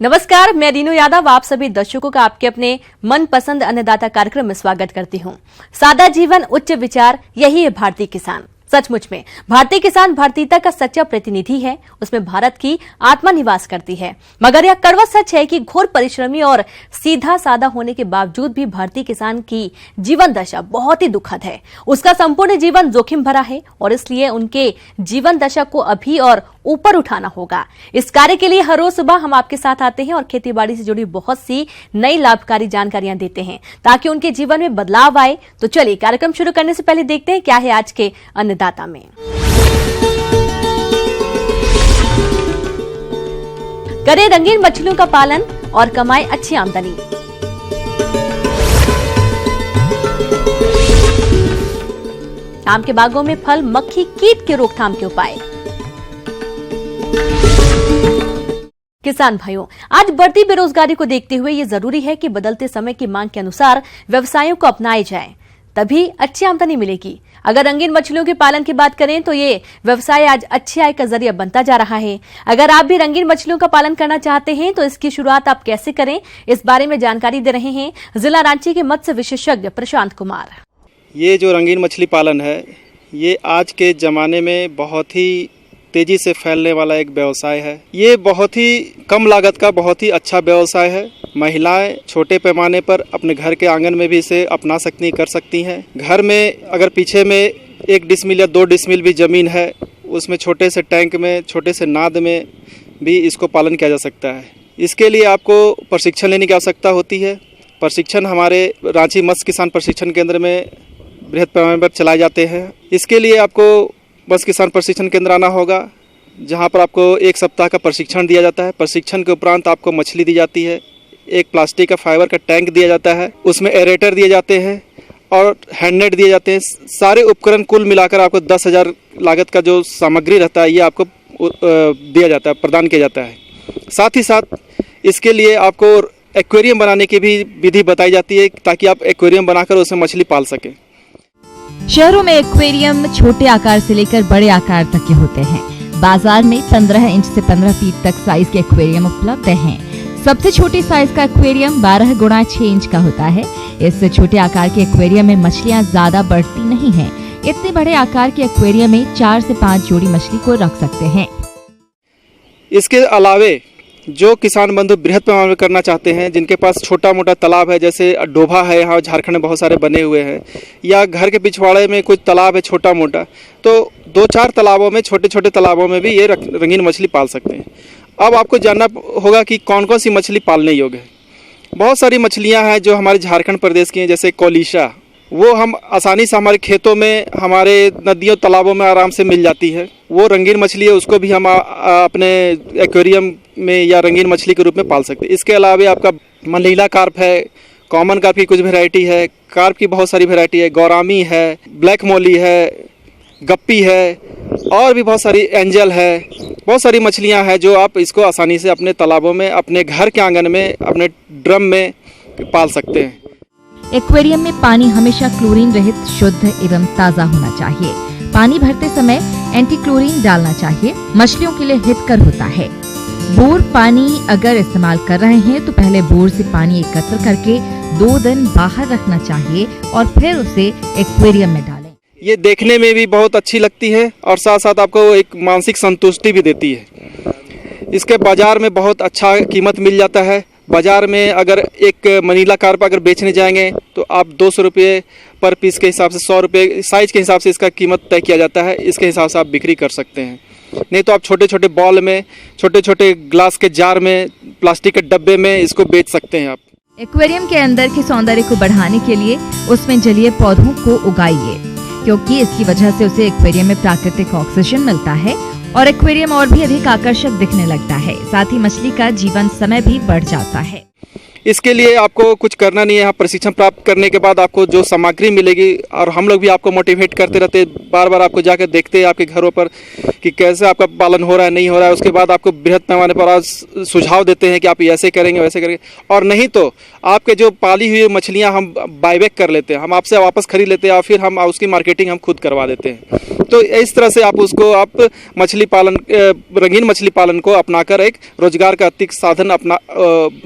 नमस्कार, मैं रीनू यादव आप सभी दर्शकों का आपके अपने मनपसंद अन्नदाता कार्यक्रम में स्वागत करती हूं। सादा जीवन उच्च विचार, यही है भारतीय किसान। सचमुच में भारतीय किसान भारतीयता का सच्चा प्रतिनिधि है। उसमें भारत की आत्मा निवास करती है। मगर यह कड़वा सच है कि घोर परिश्रमी और सीधा सादा होने के बावजूद भी भारतीय किसान की जीवन दशा बहुत ही दुखद है। उसका संपूर्ण जीवन जोखिम भरा है और इसलिए उनके जीवन दशा को अभी और ऊपर उठाना होगा। इस कार्य के लिए हर रोज सुबह हम आपके साथ आते हैं और खेतीबाड़ी से जुड़ी बहुत सी नई लाभकारी जानकारियां देते हैं ताकि उनके जीवन में बदलाव आए। तो चलिए कार्यक्रम शुरू करने से पहले देखते हैं क्या है आज के अन्नदाता में। करें रंगीन मछलियों का पालन और कमाएं अच्छी आमदनी। आम के बागों में फल मक्खी कीट के रोकथाम के उपाय। किसान भाइयों, आज बढ़ती बेरोजगारी को देखते हुए ये जरूरी है कि बदलते समय की मांग के अनुसार व्यवसायों को अपनाए जाए, तभी अच्छी आमदनी मिलेगी। अगर रंगीन मछलियों के पालन की बात करें तो ये व्यवसाय आज अच्छी आय का जरिया बनता जा रहा है। अगर आप भी रंगीन मछलियों का पालन करना चाहते हैं तो इसकी शुरुआत आप कैसे करें, इस बारे में जानकारी दे रहे हैं जिला रांची के मत्स्य विशेषज्ञ प्रशांत कुमार। ये जो रंगीन मछली पालन है, ये आज के ज़माने में बहुत ही तेज़ी से फैलने वाला एक व्यवसाय है। ये बहुत ही कम लागत का बहुत ही अच्छा व्यवसाय है। महिलाएं छोटे पैमाने पर अपने घर के आंगन में भी इसे अपना सकती कर सकती हैं। घर में अगर पीछे में 1 डिसमिल या 2 डिसमिल भी ज़मीन है, उसमें छोटे से टैंक में, छोटे से नाद में भी इसको पालन किया जा सकता है। इसके लिए आपको प्रशिक्षण लेने की आवश्यकता होती है। प्रशिक्षण हमारे रांची मत्स्य किसान प्रशिक्षण केंद्र में बृहद पैमाने पर चलाए जाते हैं। इसके लिए आपको मत्स्य किसान प्रशिक्षण केंद्र आना होगा, जहां पर आपको 1 सप्ताह का प्रशिक्षण दिया जाता है। प्रशिक्षण के उपरांत आपको मछली दी जाती है, एक प्लास्टिक का फाइबर का टैंक दिया जाता है, उसमें एरेटर दिए जाते हैं और हैंडनेट दिए जाते हैं। सारे उपकरण कुल मिलाकर आपको 10,000 लागत का जो सामग्री रहता है ये आपको दिया जाता है, प्रदान किया जाता है। साथ ही साथ इसके लिए आपको एक्वेरियम बनाने की भी विधि बताई जाती है ताकि आप एक्वेरियम बनाकर उसमें मछली पाल सकें। शहरों में एक्वेरियम छोटे आकार से लेकर बड़े आकार तक के होते हैं। बाजार में 15 इंच से 15 फीट तक साइज के एक्वेरियम उपलब्ध हैं। सबसे छोटे साइज का एक्वेरियम 12 गुणा 6 इंच का होता है। इस छोटे आकार के एक्वेरियम में मछलियां ज्यादा बढ़ती नहीं हैं। इतने बड़े आकार के एक्वेरियम में 4 से 5 जोड़ी मछली को रख सकते हैं। इसके अलावे जो किसान बंधु बृहद पैमाने में करना चाहते हैं, जिनके पास छोटा मोटा तालाब है, जैसे डोभा है, यहाँ झारखंड में बहुत सारे बने हुए हैं, या घर के पिछवाड़े में कुछ तालाब है छोटा मोटा, तो 2-4 तालाबों में, छोटे छोटे तालाबों में भी ये रंगीन मछली पाल सकते हैं। अब आपको जानना होगा कि कौन कौन सी मछली पालने योग्य है। बहुत सारी मछलियाँ हैं जो हमारे झारखंड प्रदेश की हैं, जैसे कोलिशा, वो हम आसानी से हमारे खेतों में, हमारे नदियों तालाबों में आराम से मिल जाती है। वो रंगीन मछली है, उसको भी हम अपने एक्वेरियम में या रंगीन मछली के रूप में पाल सकते हैं। इसके अलावा आपका मनीला कार्प है, कॉमन कार्प की कुछ वैरायटी है, कार्प की बहुत सारी वैरायटी है, गौरामी है, ब्लैक मोली है, गप्पी है और भी बहुत सारी एंजल है। बहुत सारी मछलियाँ हैं जो आप इसको आसानी से अपने तालाबों में, अपने घर के आंगन में, अपने ड्रम में पाल सकते हैं। एक्वेरियम में पानी हमेशा क्लोरीन रहित, शुद्ध एवं ताज़ा होना चाहिए। पानी भरते समय एंटी क्लोरीन डालना चाहिए। मछलियों के लिए हितकर होता है। बोर पानी अगर इस्तेमाल कर रहे हैं तो पहले बोर से पानी एकत्र करके 2 दिन बाहर रखना चाहिए और फिर उसे एक्वेरियम में डालें। ये देखने में भी बहुत अच्छी लगती है और साथ साथ आपको एक मानसिक संतुष्टि भी देती है। इसके बाजार में बहुत अच्छा कीमत मिल जाता है। बाजार में अगर एक मनीला कार्प अगर बेचने जाएंगे तो आप 200 रुपये पर पीस के हिसाब से, 100 रुपये साइज के हिसाब से इसका कीमत तय किया जाता है। इसके हिसाब से आप बिक्री कर सकते हैं। नहीं तो आप छोटे छोटे बॉल में, छोटे छोटे ग्लास के जार में, प्लास्टिक के डब्बे में इसको बेच सकते हैं आप। एक्वेरियम के अंदर के सौंदर्य को बढ़ाने के लिए उसमें जलीय पौधों को उगाइए, क्योंकि इसकी वजह से उसे एक्वेरियम में प्राकृतिक ऑक्सीजन मिलता है और एक्वेरियम और भी अधिक आकर्षक दिखने लगता है। साथ ही मछली का जीवन समय भी बढ़ जाता है। इसके लिए आपको कुछ करना नहीं है। यहाँ प्रशिक्षण प्राप्त करने के बाद आपको जो सामग्री मिलेगी, और हम लोग भी आपको मोटिवेट करते रहते, बार बार आपको जाकर देखते हैं आपके घरों पर कि कैसे आपका पालन हो रहा है, नहीं हो रहा है। उसके बाद आपको बृहद पैमाने पर आज सुझाव देते हैं कि आप ऐसे करेंगे, वैसे करेंगे, और नहीं तो आपके जो पाली हुई मछलियाँ हम बायबैक कर लेते हैं, हम आपसे वापस खरीद लेते हैं और फिर हम उसकी मार्केटिंग हम खुद करवा देते हैं। तो इस तरह से आप उसको मछली पालन, रंगीन मछली पालन को अपनाकर एक रोजगार का अतिरिक्त साधन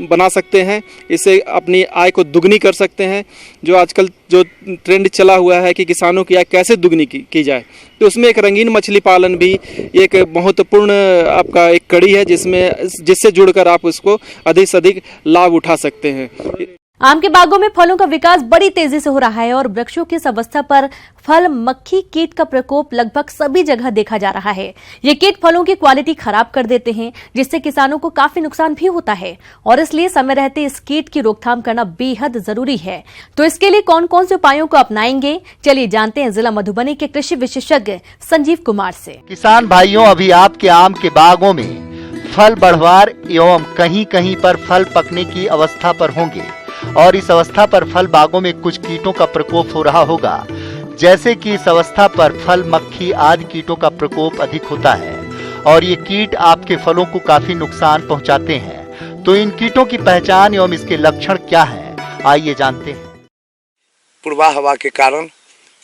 बना सकते हैं। इससे अपनी आय को दुगनी कर सकते हैं। जो आजकल जो ट्रेंड चला हुआ है कि किसानों की आय कैसे दुगनी की जाए, तो उसमें एक रंगीन मछली पालन भी एक महत्वपूर्ण आपका एक कड़ी है, जिससे जुड़कर आप उसको अधिक से अधिक लाभ उठा सकते हैं। आम के बागों में फलों का विकास बड़ी तेजी से हो रहा है और वृक्षों की इस अवस्था पर फल मक्खी कीट का प्रकोप लगभग सभी जगह देखा जा रहा है। ये कीट फलों की क्वालिटी खराब कर देते हैं, जिससे किसानों को काफी नुकसान भी होता है और इसलिए समय रहते इस कीट की रोकथाम करना बेहद जरूरी है। तो इसके लिए कौन कौन से उपायों को अपनाएंगे, चलिए जानते हैं जिला मधुबनी के कृषि विशेषज्ञ संजीव कुमार से। किसान भाइयों, अभी आपके आम के बागों में फल बढ़वार एवं कहीं कहीं पर फल पकने की अवस्था पर होंगे और इस अवस्था पर फल बागों में कुछ कीटों का प्रकोप हो रहा होगा। जैसे कि इस अवस्था पर फल मक्खी आदि कीटों का प्रकोप अधिक होता है और ये कीट आपके फलों को काफी नुकसान पहुंचाते हैं। तो इन कीटों की पहचान एवं इसके लक्षण क्या हैं, आइए जानते हैं। पूर्वा हवा के कारण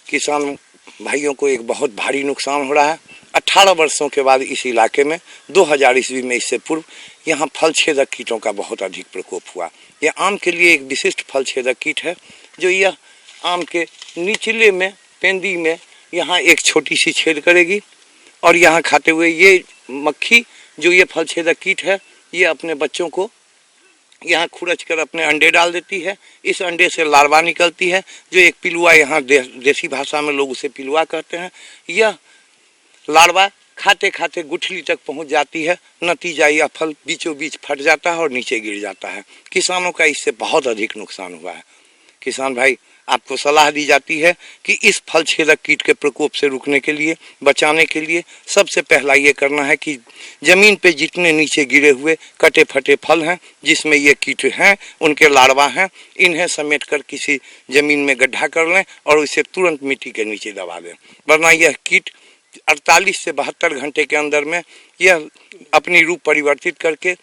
किसान भाइयों को एक बहुत भारी नुकसान हो रहा है। 18 वर्षों के बाद इस इलाके में 2000 ईस्वी में, इससे पूर्व यहाँ फल छेदक कीटों का बहुत अधिक प्रकोप हुआ। यह आम के लिए एक विशिष्ट फल छेदक कीट है, जो यह आम के निचले में पेंदी में यहाँ एक छोटी सी छेद करेगी और यहाँ खाते हुए ये मक्खी, जो ये फल छेदक कीट है, ये अपने बच्चों को यहाँ खुरच कर अपने अंडे डाल देती है। इस अंडे से लार्वा निकलती है, जो एक पिलुआ, यहाँ देसी भाषा में लोग उसे पिलुआ कहते हैं। यह लार्वा खाते खाते गुठली तक पहुंच जाती है। नतीजा यह फल बीचों बीच फट जाता है और नीचे गिर जाता है। किसानों का इससे बहुत अधिक नुकसान हुआ है। किसान भाई, आपको सलाह दी जाती है कि इस फल छेदक कीट के प्रकोप से रुकने के लिए, बचाने के लिए सबसे पहला ये करना है कि जमीन पे जितने नीचे गिरे हुए कटे फटे फल हैं, जिसमें ये कीट हैं, उनके लार्वा हैं, इन्हें समेटकर किसी जमीन में गड्ढा कर लें और इसे तुरंत मिट्टी के नीचे दबा दें, वरना यह कीट 48 से 72 घंटे के अंदर में यह अपनी रूप परिवर्तित करके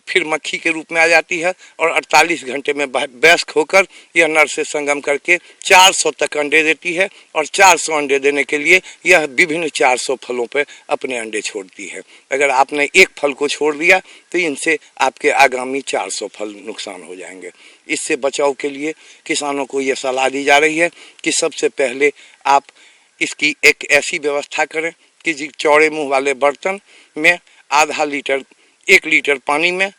फिर मक्खी के रूप में आ जाती है और 48 घंटे में वयस्क होकर यह नर से संगम करके 400 तक अंडे देती है और 400 अंडे देने के लिए यह विभिन्न 400 फलों पर अपने अंडे छोड़ती है। अगर आपने एक फल को छोड़ दिया तो इनसे आपके आगामी 400 फल नुकसान हो जाएंगे। इससे बचाव के लिए किसानों को यह सलाह दी जा रही है कि सबसे पहले आप इसकी एक ऐसी व्यवस्था करें कि चौड़े मुंह वाले बर्तन में आधा लीटर 1 लीटर पानी में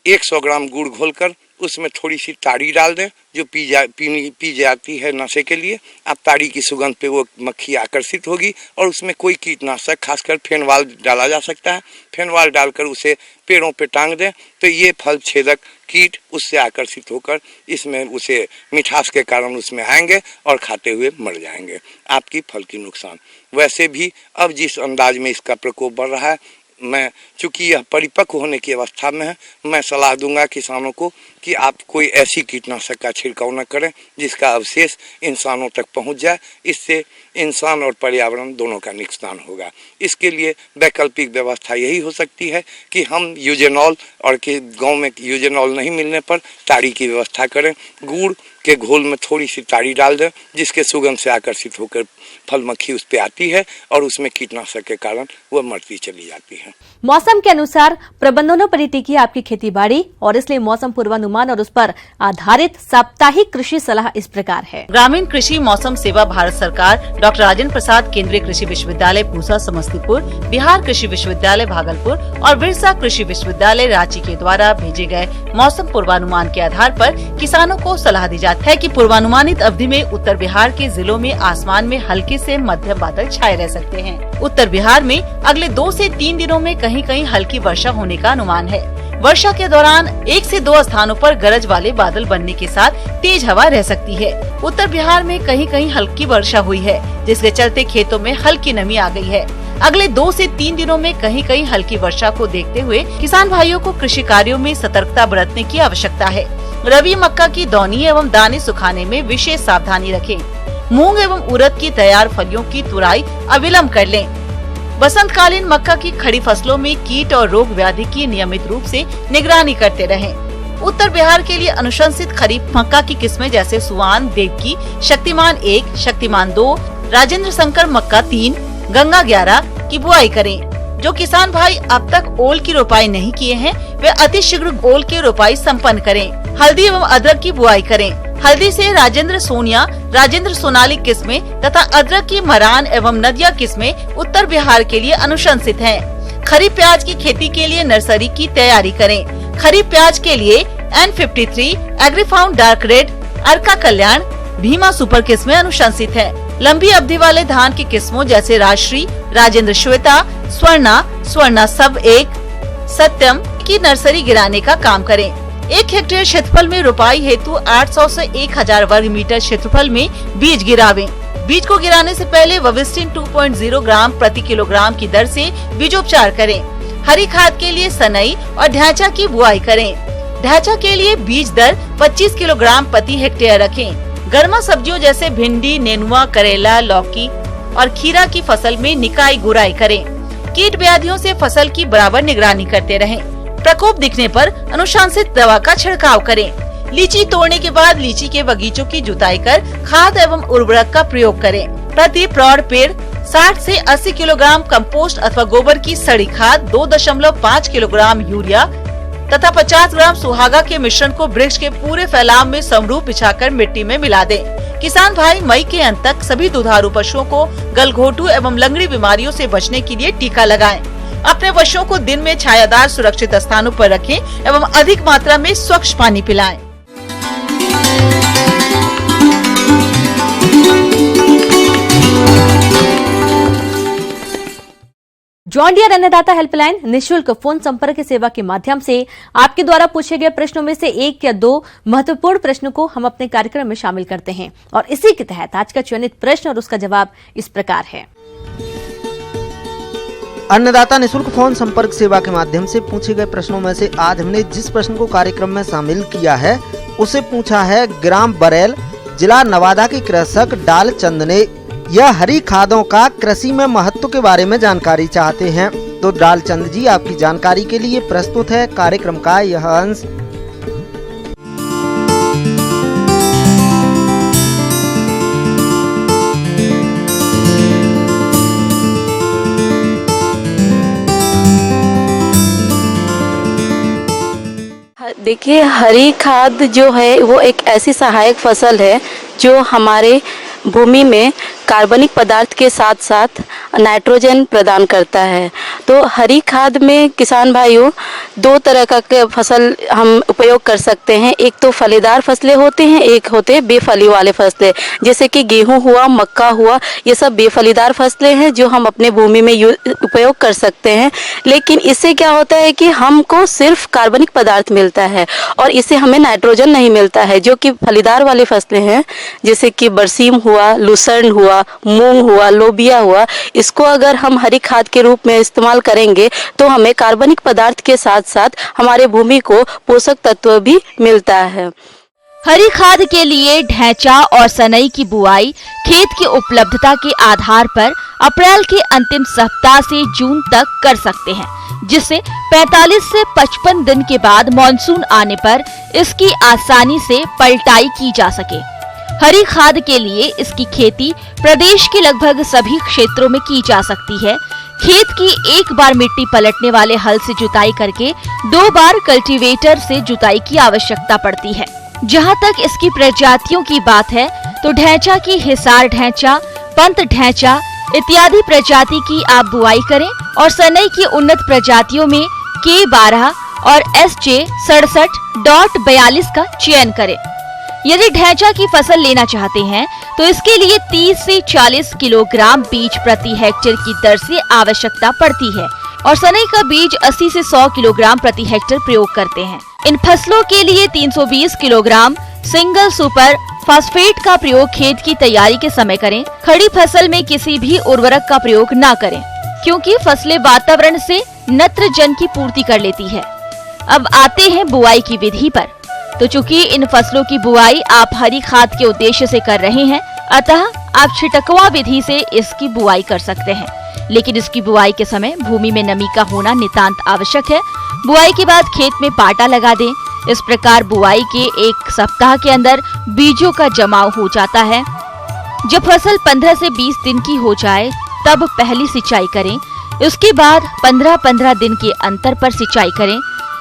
100 ग्राम गुड़ घोलकर उसमें थोड़ी सी ताड़ी डाल दें, जो पी जाती है नशे के लिए। आप ताड़ी की सुगंध पे वो मक्खी आकर्षित होगी और उसमें कोई कीटनाशक, खासकर फेनवाल डाला जा सकता है। फेनवाल डालकर उसे पेड़ों पे टांग दें तो ये फल छेदक कीट उससे आकर्षित होकर इसमें उसे मिठास के कारण उसमें आएंगे और खाते हुए मर जाएंगे। आपकी फल की नुकसान। वैसे भी अब जिस अंदाज में इसका प्रकोप बढ़ रहा है, मैं चूंकि यह परिपक्व होने की अवस्था में है, मैं सलाह दूंगा किसानों को कि आप कोई ऐसी कीटनाशक का छिड़काव न करें जिसका अवशेष इंसानों तक पहुंच जाए। इससे इंसान और पर्यावरण दोनों का नुकसान होगा। इसके लिए वैकल्पिक व्यवस्था यही हो सकती है कि हम यूजेनॉल, और कि गांव में यूजेनॉल नहीं मिलने पर ताड़ी की व्यवस्था करें। गुड़ के घोल में थोड़ी सी ताड़ी डाल दें, जिसके सुगंध से आकर्षित होकर फल मक्खी उस पे आती है और उसमें कीटनाशक के कारण वह मरती चली जाती है। मौसम के अनुसार प्रबंधनों पर टिकी आपकी खेती बाड़ी और इसलिए मौसम पूर्वानुमान और उस पर आधारित साप्ताहिक कृषि सलाह इस प्रकार है। ग्रामीण कृषि मौसम सेवा भारत सरकार, डॉक्टर राजेंद्र प्रसाद केंद्रीय कृषि विश्वविद्यालय पूसा समस्तीपुर, बिहार कृषि विश्वविद्यालय भागलपुर और बिरसा कृषि विश्वविद्यालय रांची के द्वारा भेजे गए मौसम पूर्वानुमान के आधार पर किसानों को सलाह दी जाती है कि पूर्वानुमानित अवधि में उत्तर बिहार के जिलों में आसमान में हल्के से मध्यम बादल छाए रह सकते हैं। उत्तर बिहार में अगले 2 से 3 दिनों में कहीं कहीं हल्की वर्षा होने का अनुमान है। वर्षा के दौरान 1 से 2 स्थानों पर गरज वाले बादल बनने के साथ तेज हवा रह सकती है। उत्तर बिहार में कहीं कहीं हल्की वर्षा हुई है, जिसके चलते खेतों में हल्की नमी आ गई है। अगले 2 से 3 दिनों में कहीं कहीं हल्की वर्षा को देखते हुए किसान भाइयों को कृषि कार्यों में सतर्कता बरतने की आवश्यकता है। रबी मक्का की दौनी एवं दाने सुखाने में विशेष सावधानी रखें। मूंग एवं उड़द की तैयार फलियों की तुराई अविलंब कर लें। बसंतकालीन मक्का की खड़ी फसलों में कीट और रोग व्याधि की नियमित रूप से निगरानी करते रहें। उत्तर बिहार के लिए अनुशंसित खरीफ मक्का की किस्में जैसे सुवान, देवकी, शक्तिमान 1, शक्तिमान 2, राजेंद्र शंकर मक्का 3, गंगा 11 की बुआई करें। जो किसान भाई अब तक ओल की रोपाई नहीं किए हैं, वे अतिशीघ्र ओल की रोपाई संपन्न करें। हल्दी एवं अदरक की बुआई करें। हल्दी से राजेंद्र सोनिया, राजेंद्र सोनाली किस्में तथा अदरक की मरान एवं नदिया किस्में उत्तर बिहार के लिए अनुशंसित हैं। खरीफ प्याज की खेती के लिए नर्सरी की तैयारी करें। खरीफ प्याज के लिए N53, एग्रीफाउंड डार्क रेड, अर्का कल्याण, भीमा सुपर किस्में अनुशंसित है। लंबी अवधि वाले धान की किस्मों जैसे राजश्री, राजेंद्र श्वेता, स्वर्णा सब 1, सत्यम की नर्सरी गिराने का काम करें। 1 हेक्टेयर क्षेत्रफल में रोपाई हेतु 800 से 1000 वर्ग मीटर क्षेत्रफल में बीज गिरावें। बीज को गिराने से पहले वविस्टिन 2.0 ग्राम प्रति किलोग्राम की दर से बीजोपचार करें। हरी खाद के लिए सनई और ढैंचा की बुआई करें। ढैंचा के लिए बीज दर 25 किलोग्राम प्रति हेक्टेयर रखें। गर्मा सब्जियों जैसे भिंडी, नेनुआ, करेला, लौकी और खीरा की फसल में निकाई गुड़ाई करें। कीट व्याधियों से फसल की बराबर निगरानी करते रहें। प्रकोप दिखने पर अनुशंसित दवा का छिड़काव करें। लीची तोड़ने के बाद लीची के बगीचों की जुताई कर खाद एवं उर्वरक का प्रयोग करें। प्रति प्रौढ़ पेड़ 60 से 80 किलोग्राम कंपोस्ट अथवा गोबर की सड़ी खाद, 2.5 किलोग्राम यूरिया तथा 50 ग्राम सुहागा के मिश्रण को वृक्ष के पूरे फैलाव में समरूप बिछाकर मिट्टी में मिला दें। किसान भाई मई के अंत तक सभी दुधारू पशुओं को गलघोटू एवं लंगड़ी बीमारियों से बचने के लिए टीका लगाएं। अपने पशुओं को दिन में छायादार सुरक्षित स्थानों पर रखें एवं अधिक मात्रा में स्वच्छ पानी पिलाएं। जॉन डियर अन्नदाता हेल्पलाइन निःशुल्क फोन संपर्क सेवा के माध्यम से आपके द्वारा पूछे गए प्रश्नों में से 1 या 2 महत्वपूर्ण प्रश्नों को हम अपने कार्यक्रम में शामिल करते हैं और इसी के तहत आज का चयनित प्रश्न और उसका जवाब इस प्रकार है। अन्नदाता निःशुल्क फोन संपर्क सेवा के माध्यम से पूछे गए प्रश्नों में से आज हमने जिस प्रश्न को कार्यक्रम में शामिल किया है उसे पूछा है ग्राम बरेल, जिला नवादा के कृषक डालचंद ने। यह हरी खादों का कृषि में महत्व के बारे में जानकारी चाहते हैं। तो डालचंद जी, आपकी जानकारी के लिए प्रस्तुत है कार्यक्रम का यह अंश। देखिए, हरी खाद जो है वो एक ऐसी सहायक फसल है जो हमारे भूमि में कार्बनिक पदार्थ के साथ साथ नाइट्रोजन प्रदान करता है। तो हरी खाद में किसान भाइयों 2 तरह का फसल हम उपयोग कर सकते हैं। एक तो फलीदार फसलें होते हैं, एक होते हैं बेफली वाले फसलें, जैसे कि गेहूं हुआ, मक्का हुआ, ये सब बेफलीदार फसलें हैं जो हम अपने भूमि में उपयोग कर सकते हैं। लेकिन इससे क्या होता है कि हमको सिर्फ कार्बनिक पदार्थ मिलता है और इससे हमें नाइट्रोजन नहीं मिलता है। जो कि फलीदार वाली फसलें हैं जैसे कि बरसीम हुआ, लूसर्न हुआ, मूंग हुआ, लोबिया हुआ, इसको अगर हम हरी खाद के रूप में इस्तेमाल करेंगे तो हमें कार्बनिक पदार्थ के साथ साथ हमारे भूमि को पोषक तत्व भी मिलता है। हरी खाद के लिए ढैंचा और सनई की बुआई खेत की उपलब्धता के आधार पर अप्रैल के अंतिम सप्ताह से जून तक कर सकते हैं, जिससे 45 से 55 दिन के बाद मानसून आने पर इसकी आसानी से पलटाई की जा सके। हरी खाद के लिए इसकी खेती प्रदेश के लगभग सभी क्षेत्रों में की जा सकती है। खेत की एक बार मिट्टी पलटने वाले हल से जुताई करके 2 बार कल्टीवेटर से जुताई की आवश्यकता पड़ती है। जहां तक इसकी प्रजातियों की बात है तो ढैंचा की हिसार ढैंचा, पंत ढैंचा इत्यादि प्रजाति की आप बुआई करें और सनई की उन्नत प्रजातियों में K12 और SJ 67.42 का चयन करें। यदि ढैंचा की फसल लेना चाहते हैं तो इसके लिए 30 से 40 किलोग्राम बीज प्रति हेक्टेयर की दर से आवश्यकता पड़ती है और सनई का बीज 80 से 100 किलोग्राम प्रति हेक्टेयर प्रयोग करते हैं। इन फसलों के लिए 320 किलोग्राम सिंगल सुपर फास्फेट का प्रयोग खेत की तैयारी के समय करें। खड़ी फसल में किसी भी उर्वरक का प्रयोग न करें क्योंकि फसलें वातावरण से नत्रजन की पूर्ति कर लेती है। अब आते हैं बुआई की विधि पर। तो चूंकि इन फसलों की बुआई आप हरी खाद के उद्देश्य से कर रहे हैं, अतः आप छिटकवा विधि से इसकी बुआई कर सकते हैं। लेकिन इसकी बुआई के समय भूमि में नमी का होना नितांत आवश्यक है। बुआई के बाद खेत में पाटा लगा दें। इस प्रकार बुआई के 1 सप्ताह के अंदर बीजों का जमाव हो जाता है। जब फसल 15 से 20 दिन की हो जाए तब पहली सिंचाई करें। उसके बाद 15-15 दिन के अंतर पर सिंचाई करें।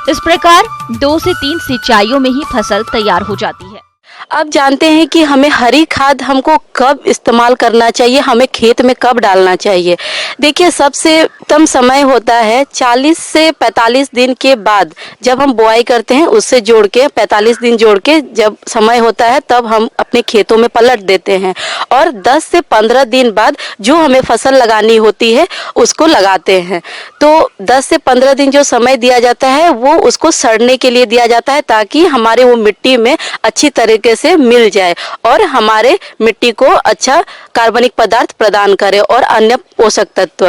इस प्रकार 2 से 3 सिंचाइयों में ही फसल तैयार हो जाती है। अब जानते हैं कि हमें हरी खाद हमको कब इस्तेमाल करना चाहिए, हमें खेत में कब डालना चाहिए। देखिए, सबसे उत्तम समय होता है 40 से 45 दिन के बाद, जब हम बुआई करते हैं उससे जोड़ के 45 दिन जोड़ के जब समय होता है तब हम अपने खेतों में पलट देते हैं और 10 से 15 दिन बाद जो हमें फसल लगानी होती है उसको लगाते हैं। तो 10 से 15 दिन जो समय दिया जाता है वो उसको सड़ने के लिए दिया जाता है, ताकि हमारे वो मिट्टी में अच्छी तरीके से मिल जाए और हमारे मिट्टी को अच्छा कार्बनिक पदार्थ प्रदान करे और अन्य पोषक तत्व।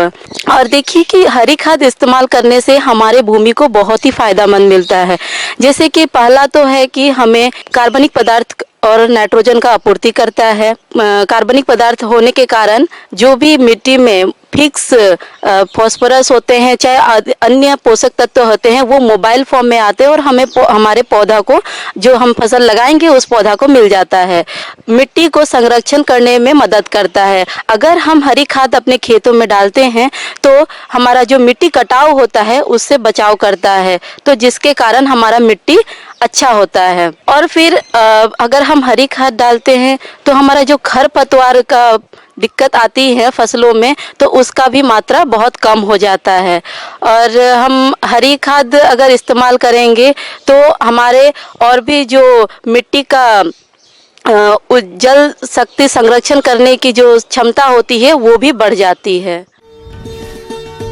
और देखिए कि हरी खाद इस्तेमाल करने से हमारे भूमि को बहुत ही फायदेमंद मिलता है। जैसे कि पहला तो है कि हमें कार्बनिक पदार्थ और नाइट्रोजन का आपूर्ति करता है। कार्बनिक पदार्थ होने के कारण जो भी मिट्टी में फिक्स फास्फोरस होते हैं, चाहे अन्य पोषक तत्व होते हैं, वो मोबाइल फॉर्म में आते हैं और हमें हमारे पौधा को, जो हम फसल लगाएंगे उस पौधा को मिल जाता है। मिट्टी को संरक्षण करने में मदद करता है। अगर हम हरी खाद अपने खेतों में डालते हैं तो हमारा जो मिट्टी कटाव होता है उससे बचाव करता है, तो जिसके कारण हमारा मिट्टी अच्छा होता है। और फिर अगर हम हरी खाद डालते हैं तो हमारा जो खरपतवार का दिक्कत आती है फसलों में, तो उसका भी मात्रा बहुत कम हो जाता है। और हम हरी खाद अगर इस्तेमाल करेंगे तो हमारे और भी जो मिट्टी का जल शक्ति संरक्षण करने की जो क्षमता होती है वो भी बढ़ जाती है।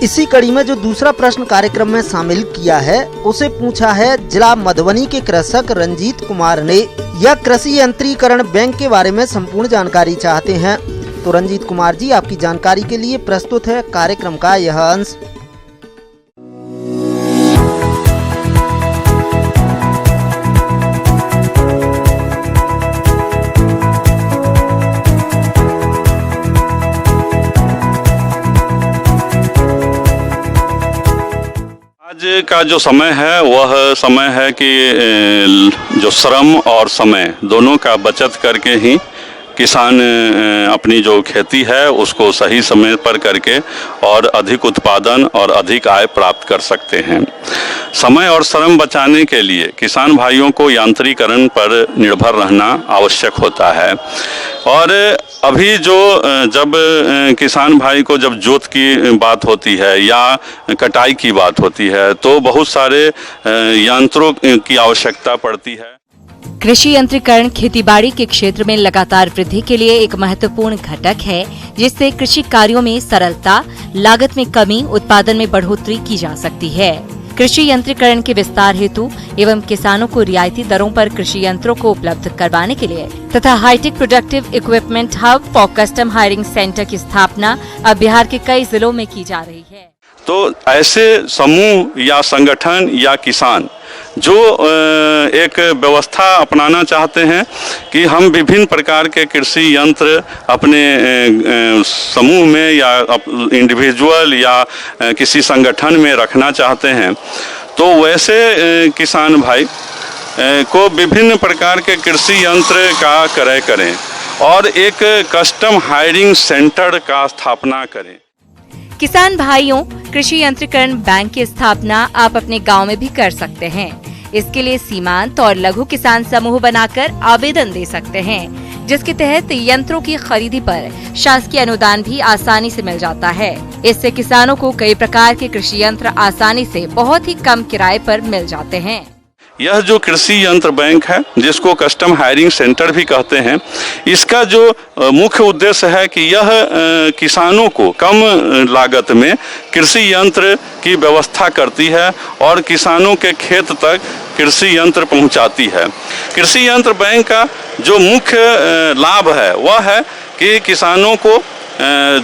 इसी कड़ी में जो दूसरा प्रश्न कार्यक्रम में शामिल किया है उसे पूछा है जिला मधुबनी के कृषक रंजीत कुमार ने। यह कृषि यंत्रीकरण बैंक के बारे में संपूर्ण जानकारी चाहते हैं। तो रंजीत कुमार जी, आपकी जानकारी के लिए प्रस्तुत है कार्यक्रम का यह अंश। आज का जो समय है वह समय है कि जो श्रम और समय दोनों का बचत करके ही किसान अपनी जो खेती है उसको सही समय पर करके और अधिक उत्पादन और अधिक आय प्राप्त कर सकते हैं। समय और श्रम बचाने के लिए किसान भाइयों को यांत्रिकरण पर निर्भर रहना आवश्यक होता है। और अभी जो जब किसान भाई को जब जोत की बात होती है या कटाई की बात होती है तो बहुत सारे यंत्रों की आवश्यकता पड़ती है। कृषि यंत्रीकरण खेतीबाड़ी के क्षेत्र में लगातार वृद्धि के लिए एक महत्वपूर्ण घटक है, जिससे कृषि कार्यों में सरलता, लागत में कमी, उत्पादन में बढ़ोतरी की जा सकती है। कृषि यंत्रीकरण के विस्तार हेतु एवं किसानों को रियायती दरों पर कृषि यंत्रों को उपलब्ध करवाने के लिए तथा hi tech productive equipment hub for custom hiring centre की स्थापना अब बिहार के कई जिलों में की जा रही है। तो ऐसे समूह या संगठन या किसान जो एक व्यवस्था अपनाना चाहते हैं कि हम विभिन्न प्रकार के कृषि यंत्र अपने समूह में या इंडिविजुअल या किसी संगठन में रखना चाहते हैं, तो वैसे किसान भाई को विभिन्न प्रकार के कृषि यंत्र का क्रय करें और एक कस्टम हायरिंग सेंटर का स्थापना करें। किसान भाइयों, कृषि यंत्रीकरण बैंक की स्थापना आप अपने गांव में भी कर सकते हैं। इसके लिए सीमांत और लघु किसान समूह बनाकर आवेदन दे सकते हैं, जिसके तहत यंत्रों की खरीदी पर शासकीय अनुदान भी आसानी से मिल जाता है। इससे किसानों को कई प्रकार के कृषि यंत्र आसानी से बहुत ही कम किराए पर मिल जाते हैं। यह जो कृषि यंत्र बैंक है, जिसको कस्टम हायरिंग सेंटर भी कहते हैं, इसका जो मुख्य उद्देश्य है कि यह किसानों को कम लागत में कृषि यंत्र की व्यवस्था करती है और किसानों के खेत तक कृषि यंत्र पहुंचाती है। कृषि यंत्र बैंक का जो मुख्य लाभ है वह है कि किसानों को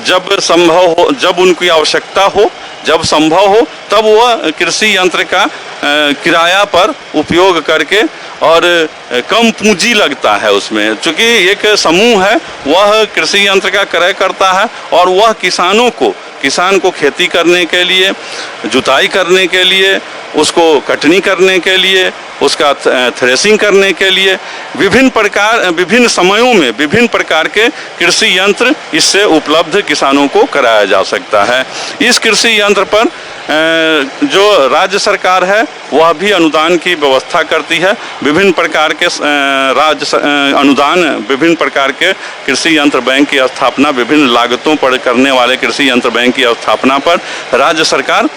जब संभव हो, जब उनकी आवश्यकता हो, जब संभव हो, तब वह कृषि यंत्र का किराया पर उपयोग करके और कम पूंजी लगता है उसमें, चूँकि एक समूह है वह कृषि यंत्र का क्रय करता है और वह किसान को खेती करने के लिए, जुताई करने के लिए, उसको कटनी करने के लिए, उसका थ्रेसिंग करने के लिए विभिन्न समयों में विभिन्न प्रकार के कृषि यंत्र इससे उपलब्ध किसानों को कराया जा सकता है। इस कृषि यंत्र पर जो राज्य सरकार है वह भी अनुदान की व्यवस्था करती है। विभिन्न प्रकार के अनुदान, विभिन्न प्रकार के कृषि यंत्र बैंक की स्थापना, विभिन्न लागतों पर करने वाले कृषि यंत्र बैंक की स्थापना पर राज्य सरकार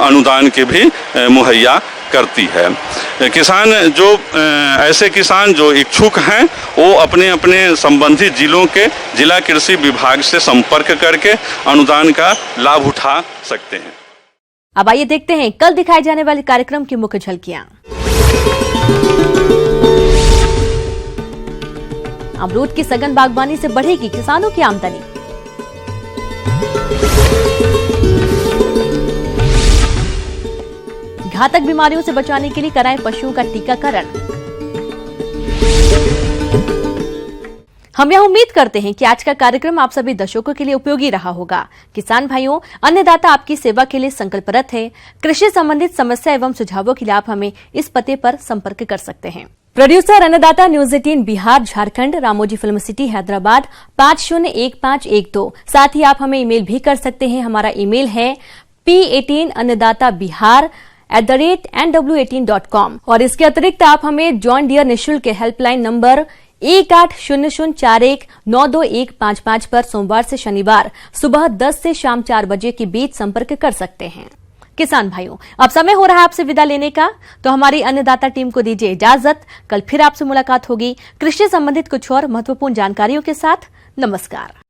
अनुदान की भी मुहैया करती है। किसान ऐसे किसान जो इच्छुक हैं वो अपने अपने संबंधित जिलों के जिला कृषि विभाग से संपर्क करके अनुदान का लाभ उठा सकते हैं। अब आइए देखते हैं कल दिखाए जाने वाले कार्यक्रम की मुख्य झलकियां। अमरूद की सघन बागवानी से बढ़ेगी किसानों की आमदनी। घातक बीमारियों से बचाने के लिए कराएं पशुओं का टीकाकरण। हम यह उम्मीद करते हैं कि आज का कार्यक्रम आप सभी दर्शकों के लिए उपयोगी रहा होगा। किसान भाइयों, अन्नदाता आपकी सेवा के लिए संकल्परत है। कृषि संबंधित समस्या एवं सुझावों के लिए आप हमें इस पते पर संपर्क कर सकते हैं। प्रोड्यूसर अन्नदाता news 18 Bihar Jharkhand, Ramoji film city Hyderabad 501512। साथ ही आप हमें ईमेल भी कर सकते हैं। हमारा ईमेल है p18annadatabihar@nw18.com। और इसके अतिरिक्त आप हमें जॉन डियर निःशुल्क हेल्पलाइन नंबर 180041922155 पर सोमवार से शनिवार सुबह 10 से शाम 4 बजे के बीच संपर्क कर सकते हैं। किसान भाइयों, अब समय हो रहा है आपसे विदा लेने का, तो हमारी अन्नदाता टीम को दीजिए इजाजत। कल फिर आपसे मुलाकात होगी कृषि संबंधित कुछ और महत्वपूर्ण जानकारियों के साथ। नमस्कार।